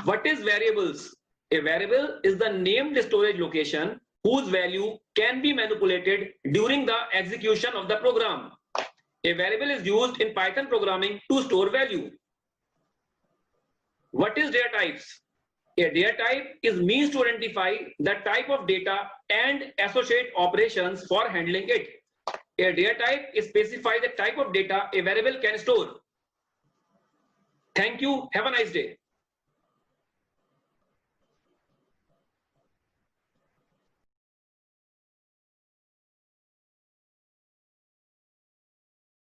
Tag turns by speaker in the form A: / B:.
A: What is variables? A variable is the named storage location whose value can be manipulated during the execution of the program. A variable is used in Python programming to store value. What is data types? A data type is means to identify the type of data and associate operations for handling it. A data type specifies the type of data a variable can store. Thank you. Have a nice day.